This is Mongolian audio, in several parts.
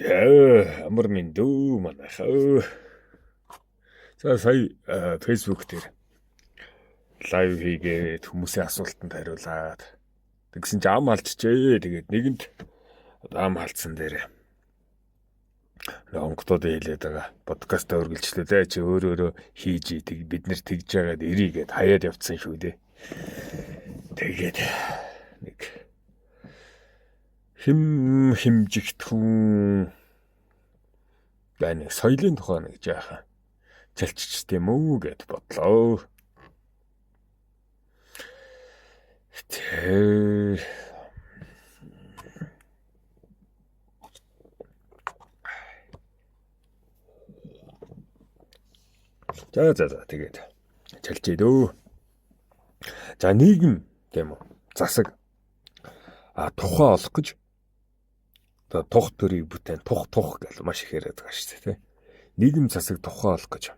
Амар минь дүү манайхаа. За сая Facebook дээр лайв хийгээд хүмүүсийн асуултанд хариулаад тэгсэн чи ам алдчихээ. Тэгээд нэгэнд ам алдсан дээр онгодод хэлээд байгаа. Подкаст өргөлжлөө чи өөрөө хийж тэг бид нэр тэгж яагаад ирийгээд хаяад явцсан шүү дээ. Тэгээд нэг химжигдэхүүн байна. Соёлын тухай нэг жаахан чалчч тийм үү гэд бодлоо. Тэ За тэгээд чалчээ дөө. За нийгэм тийм үү засаг тухай олох гэж тух төрийг бүтээн тух гэж маш их яриад байгаа шүү дээ. Нийгэм засаг тухай олох гэж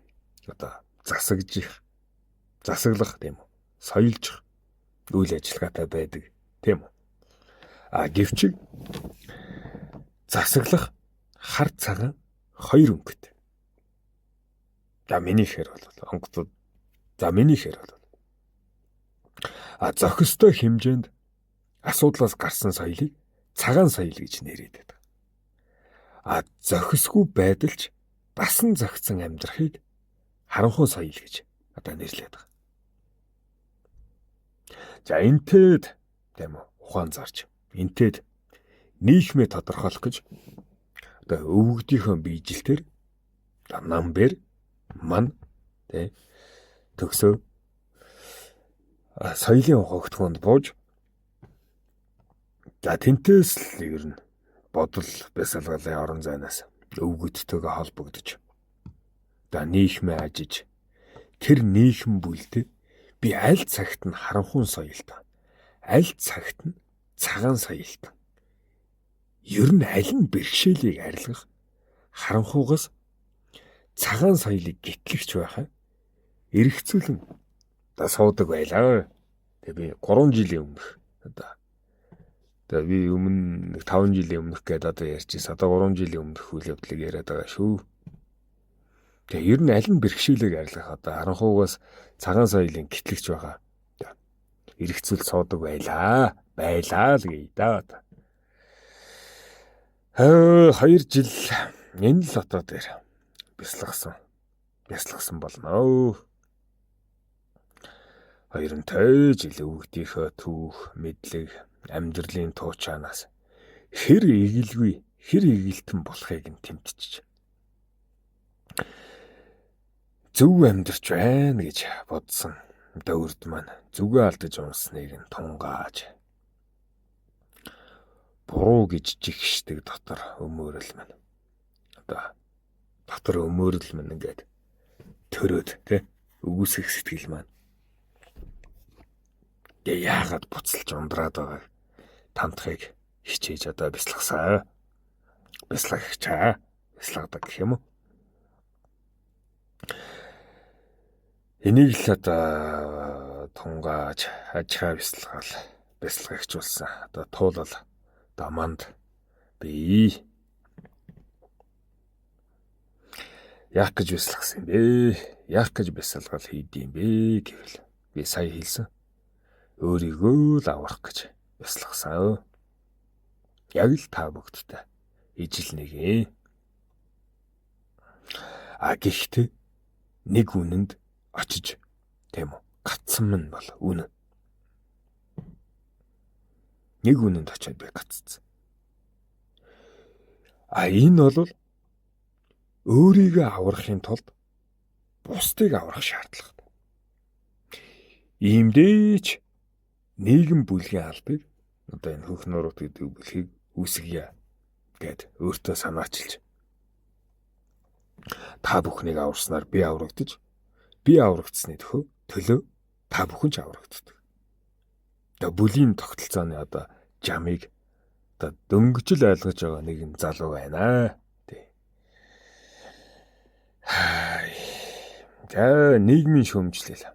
одоо засаглах тийм үү соёлжих үйл ажиллагаатай байдаг тийм үү. Гэвч засаглах хар цагаан хоёр өнгөтэй. Минийхээр бол онгодод минийхээр бол зохистой хэмжээнд асуудлаас гарсан соёлыг цагаан соёл гэж нэрээд байдаг. Зохисгүй байдалч дасан зохицсон амьдрахыг харанхуй соёл гэж одоо нэрлэдэг байгаа. За энтэд тийм үү ухаан зарж энтэд нийгмээ тодорхойлох гэж одоо өвгдийнхөө биежилтээр намбэр ман төгсөө соёлын хогтгоонд бууж тэнтээс л ер нь бодол бясалгалын орон зайнаас өвгөдтэйгээ холбогдож нийгмээ ажиж тэр нийгэм бүлд би аль цагт нь харанхуй соёлтой аль цагт нь цагаан соёлтой ер нь аль нь бэрхшээлийг арилгах харанхуйгаас цагаан соёлыг гитлэгч байхаа эргэцүүлэн суудаг байлаа. Тэгээ би 3 жилийн өмнөх би өмнө 5 жилийн өмнөх гээд одоо ярьчихсан. Одоо 3 жилийн өмнөх үйл явдлыг яриад байгаа шүү. Тэгээ ер нь аль нь бэрхшээлийг арилгах одоо харанхуйгаас цагаан соёлын гитлэгч байгаа. Эргэцүүл суудаг байлаа л гээ да. 2 жил энэ л отоо дээр бясалгасан болно. 2 жил өвгдийнхөө түүх мэдлэг амьдралын туучаанаас хэр эгэлтэн болохыг нь тэмтэж зөв амьдарч байна гэж бодсон дөрвд маань зүгээ алдаж унсныг нь тунгааж буруу гэж жигшдэг дотор өмөөрөл маань ингээд төрөөд үгүйсэх сэтгэл маань яагаад буцалж ундраад байгааг тантахыг хичээж одоо бясалгадаг гэх юм уу. Энийг л одоо тунгааж ажихаа бясалгагчулсан одоо туулал даманд би яах гэж бясалгасан юм бэ? Яах гэж бясалгал хийдэм бэ гэвэл би сая хэлсэн. Өөрийгөө л аврах гэж бясалгасан. Яг л та бүгдтэй ижил нэгэ. Гэхдээ нэг үнэнд очиж тийм үү гацсан мэн бол үнэн. Нэг үнэнд очиод би гацсан. Энэ бол өөрийгөө аврахын тулд бусдыг аврах шаардлагатай. Иймдээч нийгэм бүлгийн албыг одоо энэ хөх нурууд гэдэг бүлгийг үүсгье гэд өөртөө санаачилж та бүхнийг аварснаар би аврагдаж би аврагдсны төлөө та бүхэн ч аврагддаг. Одоо бүлийн тогтолцооны одоо жамыг одоо дөнгөжл ойлгож байгаа нэгэн залуу байна. За нийгмийн шүүмжлэл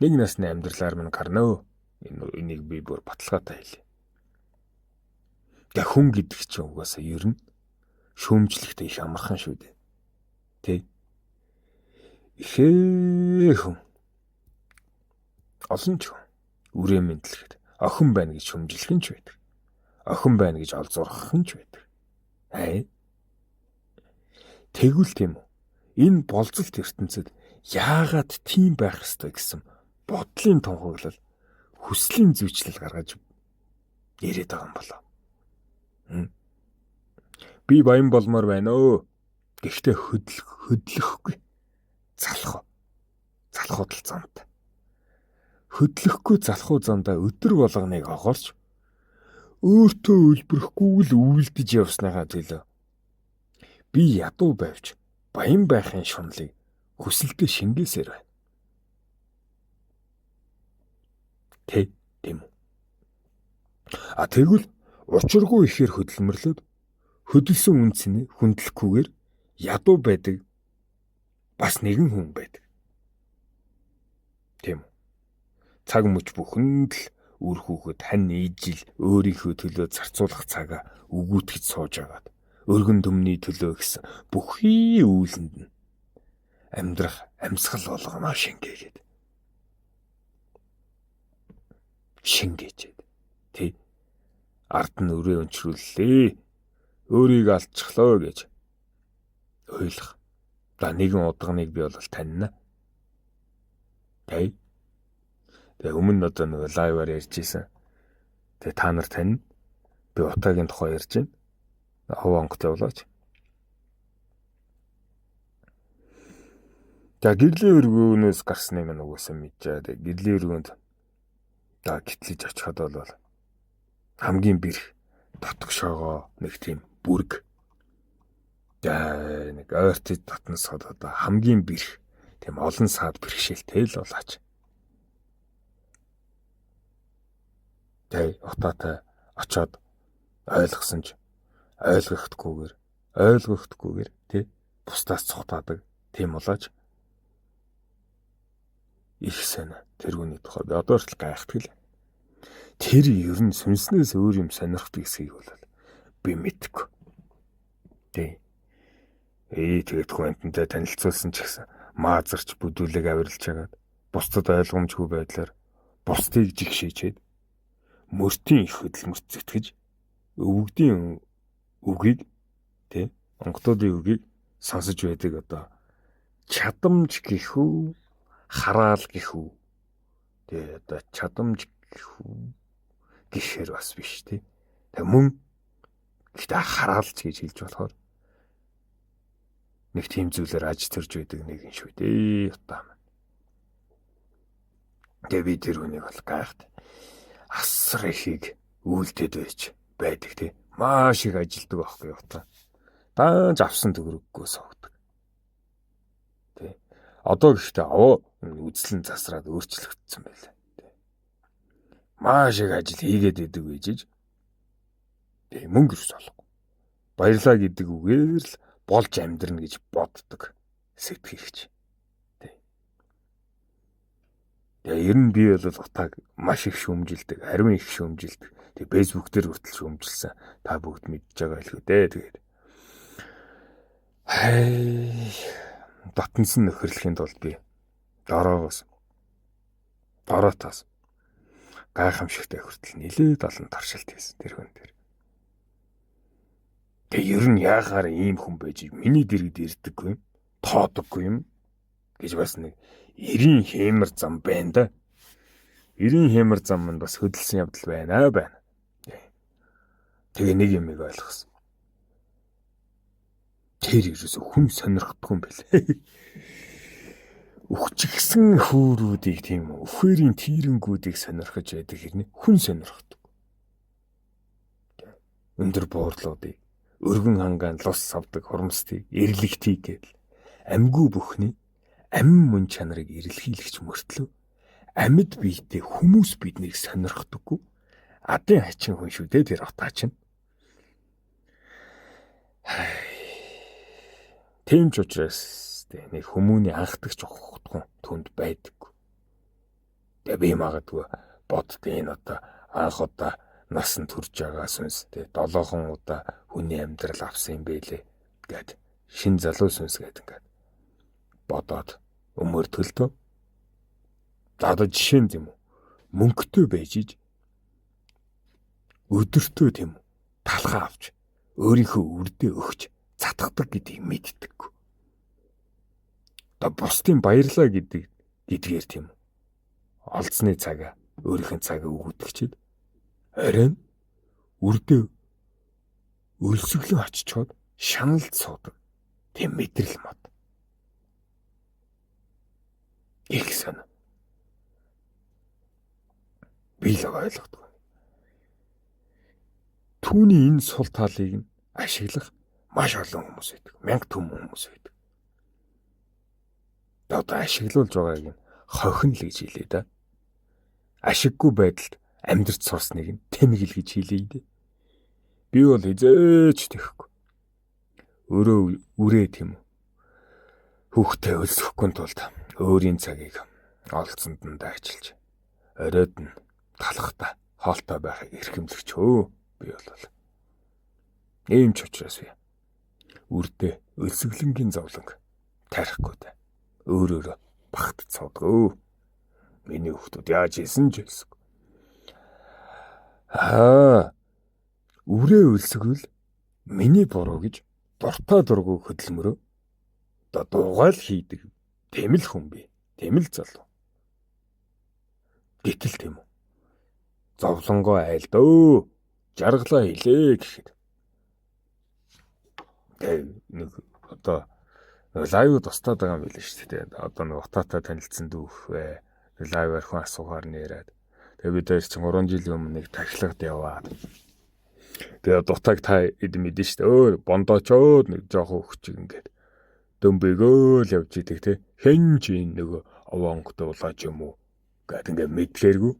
нэг насны амьдралаар минь гарна. Энийг би бүр баталгаатай хэлье. Тэг хүн гэдэг чинь угаасаа ер нь шүүмжлэхтэй их амархан шүү дээ. Тэ? Ихээ хүн. Олон ч хүн. Үрэмэн дэлгэд охин байна гэж шүүмжлэх нь ч байдаг. Охин байна гэж олзуурах нь ч байдаг. Тэгвэл тийм үү? Энэ болцолт ертөнцид яагаад тийм байх ёстой гэсэн бодлын тунхаглал, хүслийн зүйчлэл гаргаж яриад байгаа юм болоо. Би баян болмоор байна өө. Гэхдээ хөдлөхгүй. Залхууд л замд. Хөдлөхгүй залхуу замдаа өдөр болгоныг огоорч өөртөө үлбэрэхгүй л үйлдэж явсныхаа төлөө би ядуу байвч баян байхын шунлыг хүсэлтэд шингээсээр байна. Тийм үү? Тэгвэл учиргүй ихээр хөдөлмөрлөд хөдөлсөн үнцнийг хүндлэхгүйгээр ядуу байдаг бас нэгэн хүн байдаг. Тийм үү? Цаг мөч бүхэнд л үр хүүхэд хань ижил өөрийнхөө төлөө зарцуулах цагаа өгөөтгэж сууж агаад өргөн төмний төлөө гэсэн бүхий үйлэнд нь амьдрах амьсгал болгоно шингээгээд. Шингээчээд. Тий. Ард нь өрөө өнчрүүллээ. Өөрийг алдчихлоо гэж ойлгох. За нэгэн удагныг би бол таньна. Тий. Тэгээ өмнө одоо нэг лайваар ярьж исэн. Тэгээ та нар тань. Би утаагийн тухай ярьж байна. Хов онгот явлаач. За гэрлийн өргөөнөөс гарсныг нь угсаа мэдчихээ. Тэгээ гэрлийн өргөөнд гитлэж очиход бол хамгийн бэрх дотгошоогоо нэг тийм бүрг. За нэг ойртод татнасаад одоо хамгийн бэрх тийм олон саад бэрхшээлтэй л болооч. Тэгээ утаатай очоод ойлгосон ч ойлгохдгүйгээр тий бусдаас цухтаадаг тийм болооч. Их сайн тэрүүний тухай би одоо ч гайхдаг л. Тэр ер нь сүнснээс өөр юм сонирхдаг эсхийг бол би мэдгүй. Тий. Тэгээд хүнтэй танилцуулсан ч гэсэн маазарч бүдүүлэг авирлж хагаад бусдад ойлгомжгүй байдлаар бусдыг жигшээчээд мөртийн их хөдөлмөрт зүтгэж өвгдийн үгийг тий онгодын үгийг сонсож байдаг одоо чадамж гэх үү хараал гэх үү тий одоо чадамж гэх үү гэхээр бас биш тий тэг мөн гэхдээ хараалч гэж хэлж болохоор нэг тийм зүйлээр аж төрж байдаг нэг юм шүү дээ утаа. Тэгээ би тэр хүнийг бол гайхад асар ихийг үйлдээд байдаг тий маш их ажилдаг байхгүй утаа. Даанч авсан төгрөггүй согдог. Тий. Одоо гэхдээ үзлэн засраад өөрчлөгдсөн байлаа. Тий. Маш их ажил хийгээд идэг үйжиж. Тий мөнгө өрс олохгүй. Баярлаа гэдэг үгээр л болж амьдрна гэж боддог сэтгэгч. Тий. Тэгээ ер нь би бол утааг маш их шүүмжилдэг, ариун их шүүмжилдэг. Тэгээ фэйсбүүк дээр хүртэл шүүмжилсэн. Та бүгд мэдж байгаа л үү дээ. Тэгээд дотнос нөхөрлөхийн тулд би дороотоос гайхамшигтай хүртэл нилээд олон таршилт хийсэн тэр хүн дээр. Тэгээ ер нь яахаар ийм хүн байж миний дэргэд ирдэггүй юм, тоодоггүй юм гэж бас нэг 90 хэмэр зам байна да. 90 хэмэр зам нь бас хөдөлсөн явдал байна. Тэгээ нэг юм ойлгосон. Тэр ерөөсө хүн сонирхдаггүй юм байлээ. Үхчихсэн хөөрүүдийг тийм үхээрийн тийрэнгүүдийг сонирхож байдаг хэрнээ хүн сонирхдаг. Өндөр буурлуудыг, өргөн хангаан лус савдаг хурамстыг, эрлэгтийг гэл амьгүй бүхний амин мөн чанарыг эрэлхийлэгч мөртлөө амьд биетэй хүмүүс биднийг сонирхдаггүй. Адын хачин хүн шүү дээ тэр отаач нь. Тийм ч учраас нэг хүмүүний анхдагч ухахдаггүй түнд байдаггүй. Тэгээ би магадгүй бодд энэ одоо анх удаа насан турж байгаа сүнс тэ 7 удаа хүний амьдрал авсан юм бэлээ гэд шин залуу сүнс гэд ингээд бодоод өмөр төлдөө. За одоо жишээ нь тийм үү? Мөнгөтэй байж иж өдөртөө тийм үү? Талхаа авч өөрийнхөө үрдээ өгч цатгадаг гэдгийг мэддэггүй. Одоо бусдын баярлаа гэдгээр тийм үү? Олдсны цагаа өөрийнх нь цагаа өгүүлчихэд арай үрдээ өлсгөлөө очичоод шаналд суудаг. Тийм мэдрэл мод. Их сан. Би л ойлгохгүй. Түүний энэ сул талыг нь ашиглах маш олон хүмүүс байдаг. Мянга түмэн хүмүүс байдаг. Одоо ашиглуулж байгааг нь хохин л гэж хэлээ да. Ашиггүй байдалд амьдрч сурсныг нь тэмгэл гэж хэлээ дээ. Би бол хизээч тэхгүй. Өөрөө үрээ тийм үү. Хүүхдээ өлсөхгүй тулд өөрийн цагийг олцсонд нь дайчилж оройд нь талхтаа хоолтой байхыг эрхэмлэгч өө. Би бол ийм ч учраас би үрдээ өлсгөлөнгийн зовлонг тарихгүй да. Өөрөөрөө багт цодгоо. Миний хүүхдүүд яаж хийсэн ч хэлсэв. Үрээ өлсгөл миний буруу гэж дуртай дургүй хөдөлмөрөө одоо дуугайл хийдэг. Тэм л хүн би. Тэм л залуу. Гэтэл тийм үү. Зовлонгоо айлдөө. Жаргалаа хийлээ гэхэд. Нэг одоо лайв тустаад байгаа юм билээ шүү дээ. Одоо нэг утаатай танилцсан дүүх вэ. Лайваар хүн асуухаар нэрээд. Тэгээ бид хоёр чинь 3 жилийн өмнө нэг тахилагд яваад. Тэгээ дутааг та эд мэдэн шүү дээ. Бондоочоод нэг жоохон өгч ингээд дөмбөгөө л явж идэг те. Хэн ч нөгөө овонгод улаач юм уу гэд ингээд мэдлээргүй.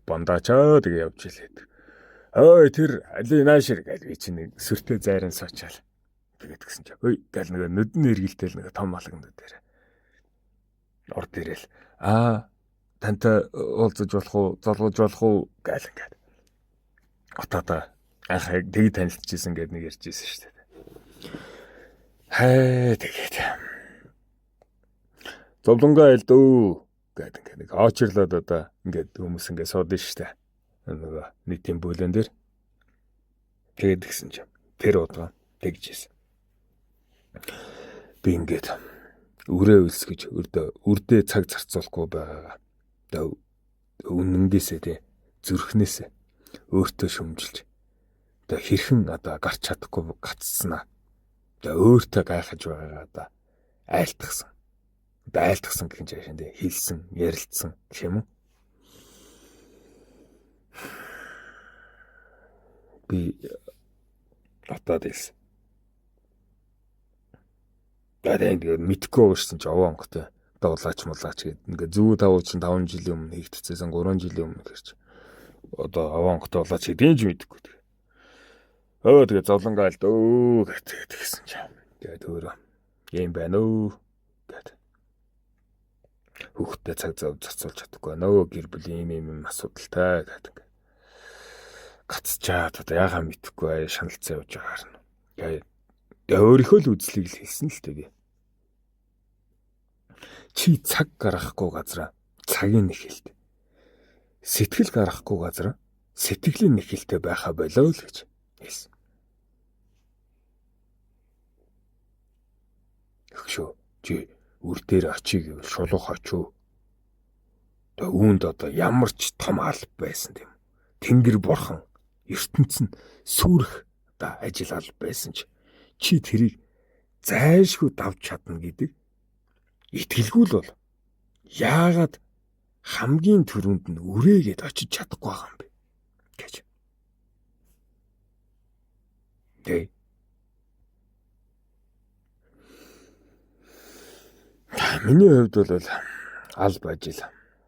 Бондоочоо тэгээ явж илээд. Ой тэр али наашир гэж би чинь нэг сүртэй зайран сочаал. Тэгээд гисэн чи. Ой гал нөгөө нүдэн эргэлтэл нөгөө том малганд дээр. Орд ирэл. Тантай уулзаж болох уу, золгож болох уу гал ингээд. Отоодоо анхаа тэг танилцчихсан гэд нэг ярьжсэн шүү дээ. Тэгээд. Зовлонгоо айлдөө гэд ингээд нэг очрлоод одоо ингээд хүмүүс ингээд сууд нь шүү дээ. Нөгөө нийтийн бүлэн дээр. Тэгээд гисэн чи. Тэр удаа тэгжсэн. Би ингээд үрээ өлсгөж үрдээ цаг зарцуулахгүй байгаа. Одоо үнэнгээсээ тий зүрхнээсээ өөртөө шөмжилж одоо хэрхэн одоо гарч чадахгүй гацснаа. Одоо өөртөө гайхаж байгаагаа одоо айлтгсан. Одоо айлтгсан гэх юм чинь тий хэлсэн, ярилцсан гэх юм уу? Би батад хэлсэн. Тэгээд мэдгүй уурсан чи овонготой дуулаач мулаач гэд ингээ зүү тавуу чин 5 жилийн өмнө хийгдчихсэн 3 жилийн өмнө гэрч одоо овонготой улаач гэдгийг ч мэдэхгүй. Тэгээд зовлонгаа айлдөө гэсэн чи. Тэгээд өөрөө юм байна уу гэд. Хүүхдээ цаг зав зарцуулж чадахгүй нөө гэр бүлийн юм асуудалтай гэдэг. Гацчаад одоо яхаа мэдэхгүй шаналцсан явж байгаарна. Тэгээд өөрийнхөө л үзлийг л хэлсэн л дээ. Чи цаг гаргахгүй газар цагийн нэхэлт. Сэтгэл гаргахгүй газар сэтгэлийн нэхэлтэй байхаа болоо л гэж хэлсэн. Өгшөө чи үр дээр очиг гэвэл шулуух очив. Тэгээ үүнд одоо ямар ч том алба байсан тийм. Тэнгэр бурхан ертөнц нь сүрэх одоо ажил алба байсан чи тэрийг зайлшгүй давж чадна гэдэг итгэлгүй л бол яагаад хамгийн түрүүнд нь үрээгээд очиж чадахгүй байгаа юм бэ гэж. Тэ. Миний хувьд бол алба ажил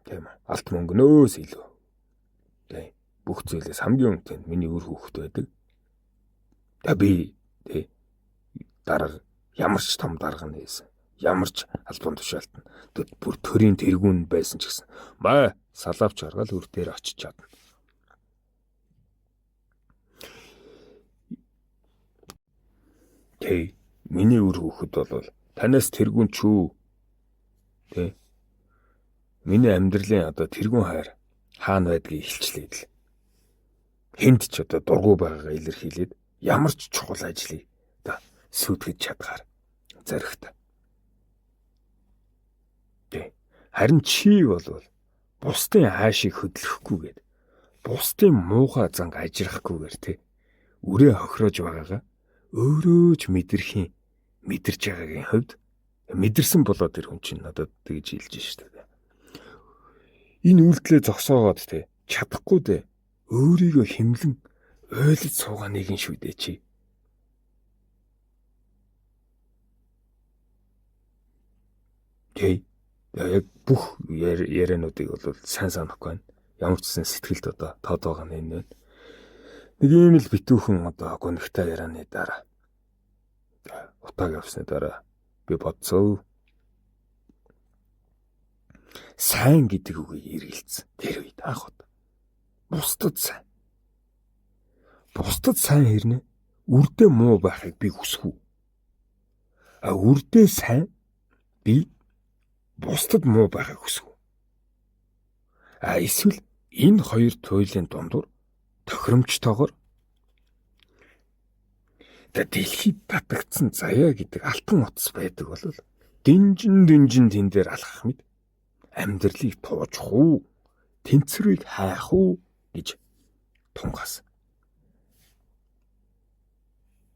тийм алт мөнгнөөс илүү. Тэ. Бүх зүйлээс хамгийн үнэтэй миний үр хүүхэд байдаг. Та би тэ дарга ямар ч том дарга нээсэн. Ямар ч албан тушаалтан бүр төрийн тэргүүн байсан ч гэсэн бай салавч аргаал үр дээр очиж чадна. Тэ миний үр хөхөд бол танаас тэргүүн чүү. Тэ миний амьдралын одоо тэргүүн хайр хаана байдгийг илчлээд л хэнд ч одоо дургу байгаагаа илэрхийлээд ямар ч чухал ажлыг одоо сүйтгэж чадгаар зоригтой. Тэ харин чи бол бусдын хаашийг хөдлөхгүйгээд бусдын муухай занг ажирахгүйгээр тэ үрээ хохироож байгаагаа өөрөө ч мэдэрч байгаагийн хувьд мэдэрсэн болоод тэр хүн чинь надад тэгж хэлж штэ. Энэ үйлдэлээ зогсоогоод тэ чадахгүй дээ. Өөрийгөө хэмлэн ойлж суугаа нэгэн шүү дээ чи. Тэ яг бүх яриануудыг бол сайн санахгүй байна. Ямар ч гэсэн сэтгэлд одоо тод байгаа нь энэ. Нэг юм л битүүхэн одоо гонхтой ярианы дараа утааг явсны дараа би бодсоо. Сайн гэдэг үгийг эргэлцсэн. Тэр үед анх удаа. Бусдад сайн. Бусдад сайн хэрнээ үрдээ муу байхыг би хүсэв. Үрдээ сайн би бусдад муу байхыг хүсэв. Эсвэл энэ хоёр туйлын дундуур тохиромжтойгоор дэлхийд татагдсан заяа гэдэг алтан утас байдаг бол динжин тэн дээр алхах мэд амьдралыг туужих уу, тэнцвэрийг хайх уу гэж тунгаасан.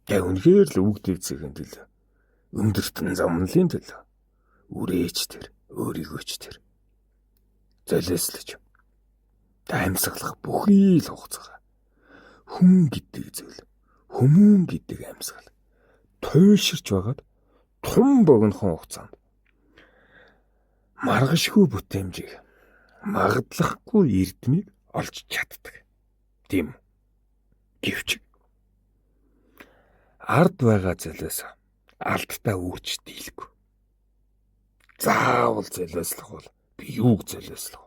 Яг үнэхээр л үгдээ зэхэн төлөө өндөртөн замналын төлөө үрээч тэр өөрийгөө ч тэр золиослож амьсгалах бүхий л хугацаа хүн гэдэг зүйл хүмүүн гэдэг амьсгал туйлширч байгаад тун богинохон хугацаанд маргашгүй бүтээмжийг магадлахгүй эрдмийг олж чаддаг. Тийм үү? Гэвч ард байгаа золиос алдтаа үүч дийлэхгүй. Заавал золиослох бол би юуг золиослох?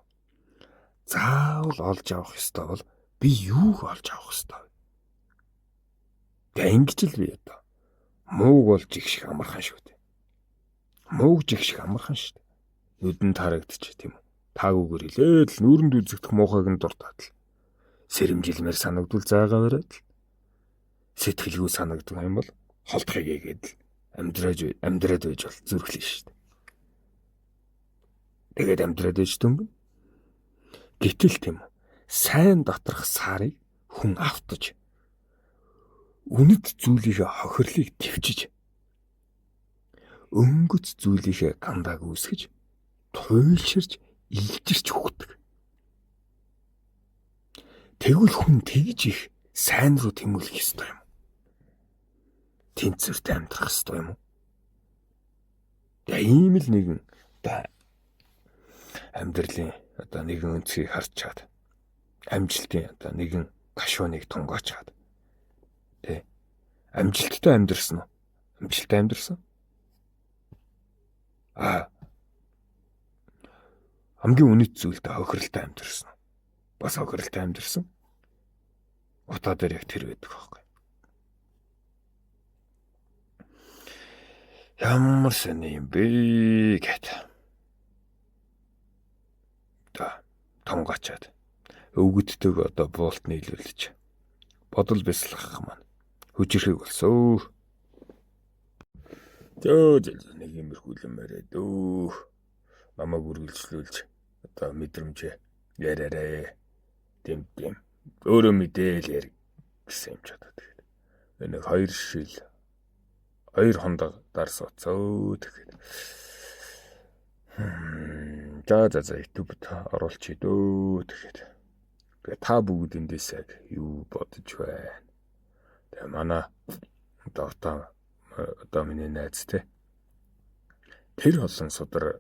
Заавал олж авах ёстой бол би юуг олж авах ёстой? Тэг ингэж л би одоо мууг болж их шиг амархан шүү дээ. Мууг жих шиг амархан шүү дээ. Нүдэн тарагдчих тийм үү? Таагүйгээр хэлээд л нүүрэнд үзэгдэх муухайг нь дуртаад л сэрэмжилмээр санагдвал заагаа бариад л сэтгэлгүй санагддаг юм бол холдохыг хийгээд л амьдраад байж бол зүрхлэн шүү дээ. Тэгээд амьдраад байж дөнгөн. Гэтэл тийм үү? Сайн доторх сарыг хүн автаж үнэт зүйлийнхээ хохирлыг твчиж өнгөц зүйлийнхээ гандааг үүсгэж туйлширч илжирч өгдөг. Тэгвэл хүн тэгж их сайн руу тэмүүлэх ёстой юм. Тэнцвэртэй амьдрах ёстой юм уу? Ийм л нэгэн амьдралын одоо нэгэн өнцгийг харж чад. Амжилтын одоо нэгэн гашууныг тунгаач чад. Тэ. Амжилттай амьдрсан уу? Амжилттай амьдрсан? Хамгийн үнэт зүйлдээ хохиролтой амьдрсан. Бас хохиролтой амьдрсан. Утаа дээр яг тэр байдаг байхгүй. Ямар сони юм бэ гэт. Тонгоочоод өвгөдтэйг одоо буулт нийлүүлж бодол бясалгах маань хүчрхэг болсоо. Нэг юмрхүү юм яриад намайг үргэлжлүүлж одоо мэдрэмжээ яриараа. Тэм өөрөө мэдээл яри гэсэн юм чадаад тэгээд нэг 2 шил 2 хондог дарс уцаа тэгээд за YouTube-д оруулчих дөө тэгээд та бүгд эндээс яг юу бодож байна? Тэгээ манай одоо миний найз те тэр олон судар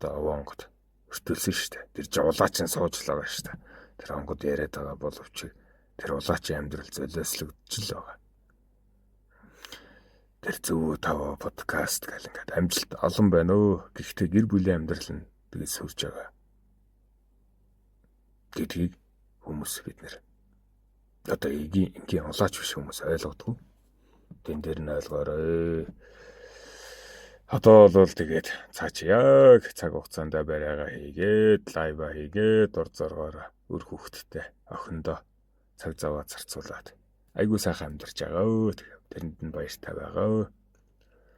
одоо Вонгод өртөлсөн шүү дээ. Тэр жуулаачин сууж л байгаа шүү дээ. Тэр онгод яриад байгаа боловч тэр улаачийн амьдрал золиослогдож л байгаа. Тэр зөв тав подкаст гэл ингээд амжилт олон байна өө. Гэхдээ гэр бүлийн амьдрал нь тэгээд сүрж байгаа. Гэдгийг хүмүүс бид нэр одоо ингийн улаач биш хүмүүс ойлгодгүй. Тэн дээр нь ойлгоорой. Одоо бол тэгээд цааш яг цаг хугацаанд бариагаа хийгээд, лайва хийгээд, ур зоргоор өр хүүхэдтэй охиндоо цаг заваа зарцуулаад айгуу сайхан амьдарч байгаа. Тэрэнд нь баяртай байгаа.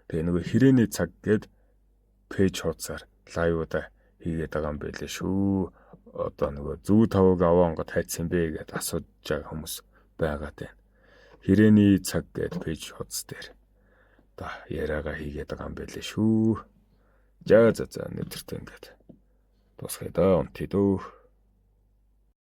Тэгээ нөгөө hirээний цаг гээд пэйж хуудасаар лайвуда хийгээд байгаа юм байлээ шүү. Одоо нөгөө зүү тавыг аваангод хайцсан бэ гэдээ асууж байгаа хүмүүс байгаа тань. Hirээний цаг гээд пэйж хуудас дээр та яриагаа хийгээд байгаа юм байлээ шүү. За өнөөдөртөө ингээд дуусгая да унтъя дөө.